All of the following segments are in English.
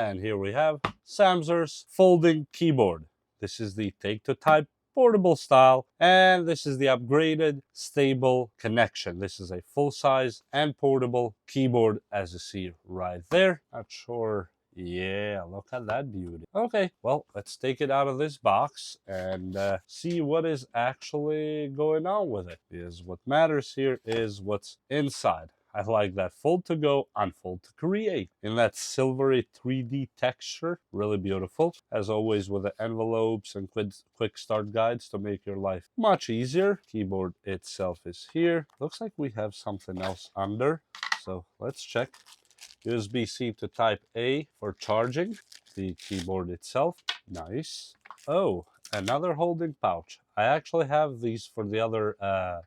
And here we have SAMSERS folding keyboard. This is the take-to-type portable style, and this is the upgraded stable connection. This is a full-size and portable keyboard, as you see right there. Not sure. Yeah, look at that beauty. Okay, well, let's take it out of this box and see what is actually going on with it. Because what matters here is what's inside. I like that fold to go, unfold to create. In that silvery 3D texture, really beautiful. As always with the envelopes and quick start guides to make your life much easier. Keyboard itself is here. Looks like we have something else under. So let's check. USB-C to Type A for charging. The keyboard itself, nice. Oh, another holding pouch. I actually have these for the other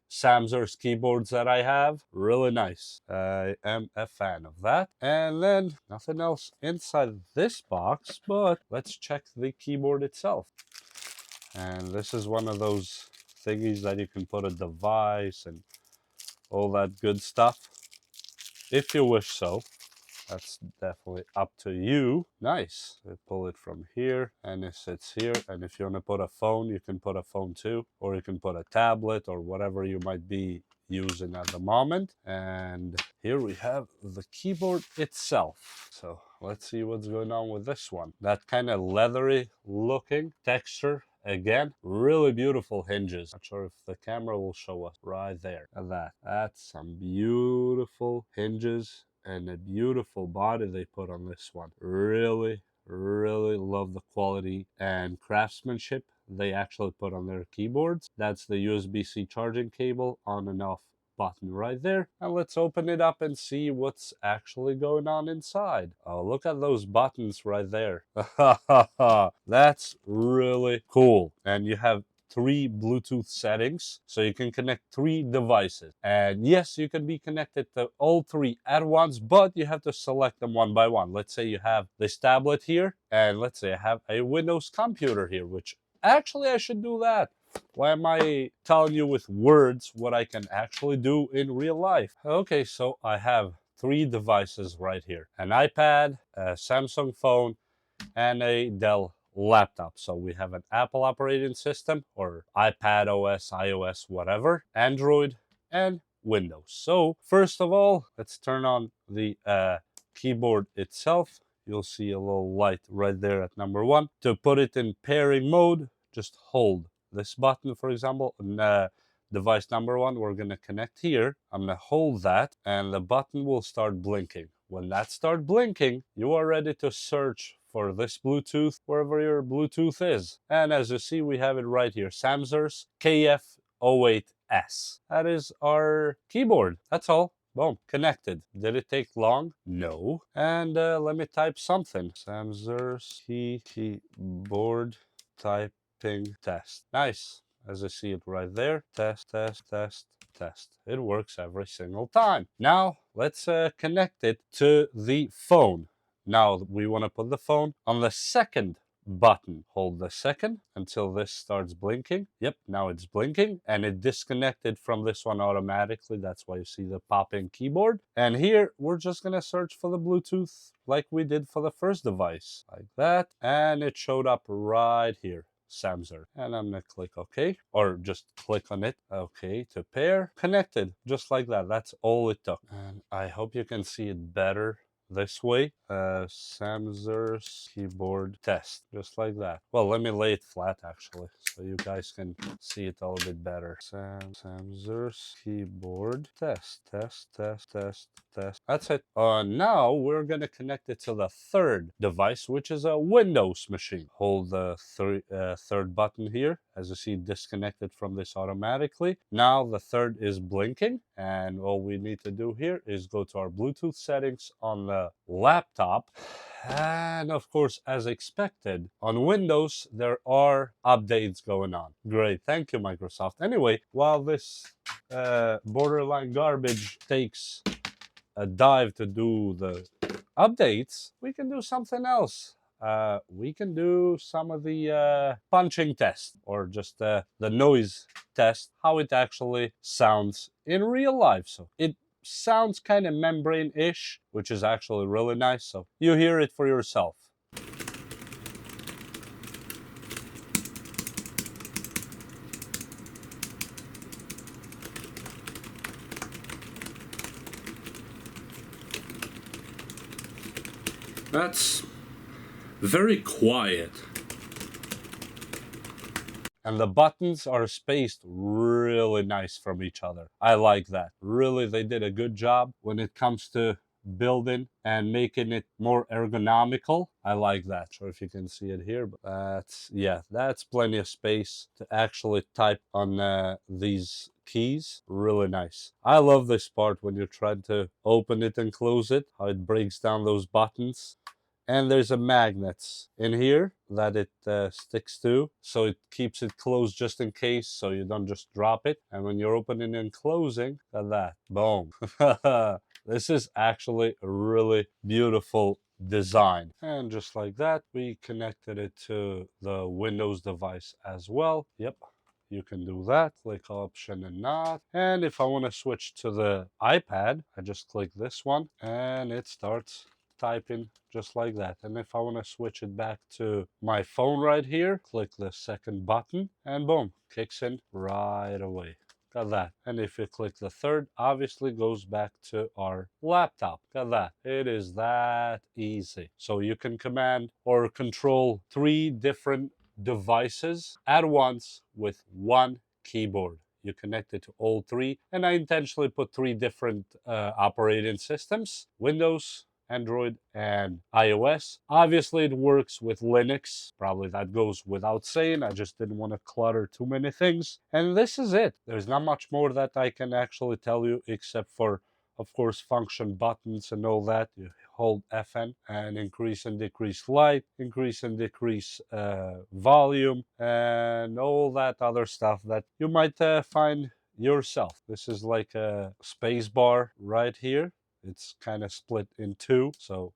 SAMSERS keyboards that I have. Really nice. I am a fan of that. And then nothing else inside this box, but let's check the keyboard itself. And this is one of those thingies that you can put a device and all that good stuff, if you wish so. That's definitely up to you. Nice. You pull it from here and it sits here. And if you want to put a phone, you can put a phone too. Or you can put a tablet or whatever you might be using at the moment. And here we have the keyboard itself. So let's see what's going on with this one. That kind of leathery looking texture. Again, really beautiful hinges. Not sure if the camera will show us right there. Look at that. That's some beautiful hinges. And a beautiful body they put on this one. Really, really love the quality and craftsmanship they actually put on their keyboards. That's the USB-C charging cable, on and off button right there. And let's open it up and see what's actually going on inside. Oh, look at those buttons right there. That's really cool. And you have 3 Bluetooth settings, so you can connect 3 devices. And yes, you can be connected to all 3 at once, but you have to select them one by one. Let's say you have this tablet here, and let's say I have a Windows computer here, which actually I should do that. Why am I telling you with words what I can actually do in real life? Okay, so I have 3 devices right here. An iPad, a Samsung phone, and a Dell laptop. So we have an Apple operating system or iPad OS, iOS, whatever, Android, and Windows. So first of all, let's turn on the keyboard itself. You'll see a little light right there at number 1. To put it in pairing mode, just hold this button, for example, and device number 1, we're going to connect here. I'm going to hold that and the button will start blinking. When that starts blinking, you are ready to search for this Bluetooth wherever your Bluetooth is. And as you see, we have it right here, SAMSERS KF08S. That is our keyboard. That's all. Boom, connected. Did it take long? No. And let me type something. SAMSERS keyboard typing test. Nice. As I see it right there. Test, test, test, test. It works every single time. Now, let's connect it to the phone. Now, we want to put the phone on the second button. Hold the second until this starts blinking. Yep, now it's blinking and it disconnected from this one automatically. That's why you see the pop-in keyboard. And here, we're just going to search for the Bluetooth like we did for the first device. Like that. And it showed up right here. SAMSERS. And I'm gonna click OK, or just click on it. OK, to pair. Connected, just like that. That's all it took. And I hope you can see it better this way. SAMSERS keyboard test, just like that. Well, let me lay it flat actually, so you guys can see it a little bit better. SAMSERS keyboard test, test, test, test, test. That's it. Now we're gonna connect it to the third device, which is a Windows machine. Hold the third button here. As you see, disconnected from this automatically. Now the third is blinking, and all we need to do here is go to our Bluetooth settings on the laptop. And of course, as expected, on Windows, there are updates going on. Great, thank you, Microsoft. Anyway, while this borderline garbage takes a dive to do the updates, we can do something else. We can do some of the punching test, or just the noise test, how it actually sounds in real life. So it sounds kind of membrane-ish, which is actually really nice. So you hear it for yourself. That's very quiet. And the buttons are spaced really nice from each other. I like that. Really, they did a good job when it comes to building and making it more ergonomical. I like that. Sure if you can see it here, but that's plenty of space to actually type on these keys. Really nice. I love this part when you're trying to open it and close it, how it breaks down those buttons. And there's a magnet in here that it sticks to, so it keeps it closed just in case, so you don't just drop it. And when you're opening and closing, look at that, boom. This is actually a really beautiful design. And just like that, we connected it to the Windows device as well. Yep, you can do that. Click option and not. And if I want to switch to the iPad, I just click this one and it starts typing just like that. And if I want to switch it back to my phone right here, click the second button and boom, kicks in right away. Got that. And if you click the third, obviously goes back to our laptop. Got that. It is that easy. So you can command or control 3 different devices at once with one keyboard. You connect it to all 3, and I intentionally put 3 different operating systems: Windows, Android, and iOS. Obviously, it works with Linux. Probably that goes without saying. I just didn't want to clutter too many things. And this is it. There's not much more that I can actually tell you, except for, of course, function buttons and all that. You hold FN and increase and decrease light, increase and decrease volume, and all that other stuff that you might find yourself. This is like a space bar right here. It's kind of split in 2, so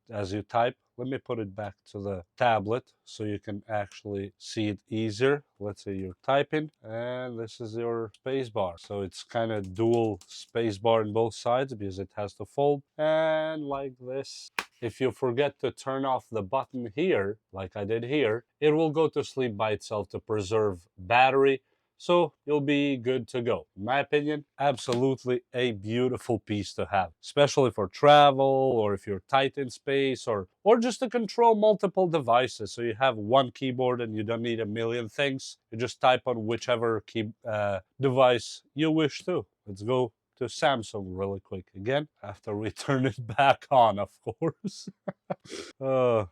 as you type, let me put it back to the tablet so you can actually see it easier. Let's say you're typing and this is your space bar. So it's kind of dual space bar on both sides because it has to fold. And like this, if you forget to turn off the button here, like I did here, it will go to sleep by itself to preserve battery. So you'll be good to go. In my opinion, absolutely a beautiful piece to have, especially for travel or if you're tight in space or just to control multiple devices. So you have one keyboard and you don't need a million things. You just type on whichever device you wish to. Let's go to Samsung really quick again after we turn it back on, of course.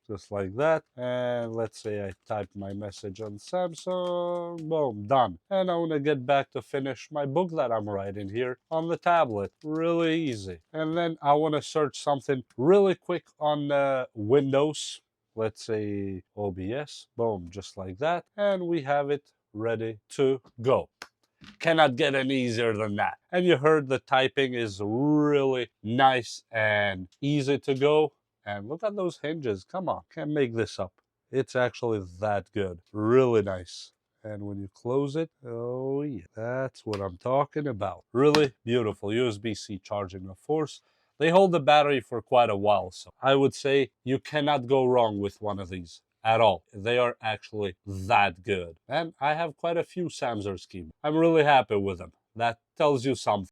Just like that. And let's say I type my message on Samsung, boom, done. And I want to get back to finish my book that I'm writing here on the tablet. Really easy. And then I want to search something really quick on Windows. Let's say OBS, boom, just like that. And we have it ready to go. Cannot get any easier than that. And you heard the typing is really nice and easy to go. And look at those hinges. Come on, can't make this up. It's actually that good. Really nice. And when you close it, oh yeah, that's what I'm talking about. Really beautiful. USB-C charging, of course. They hold the battery for quite a while, so I would say you cannot go wrong with one of these at all. They are actually that good. And I have quite a few SAMSERS keyboards. I'm really happy with them. That tells you something.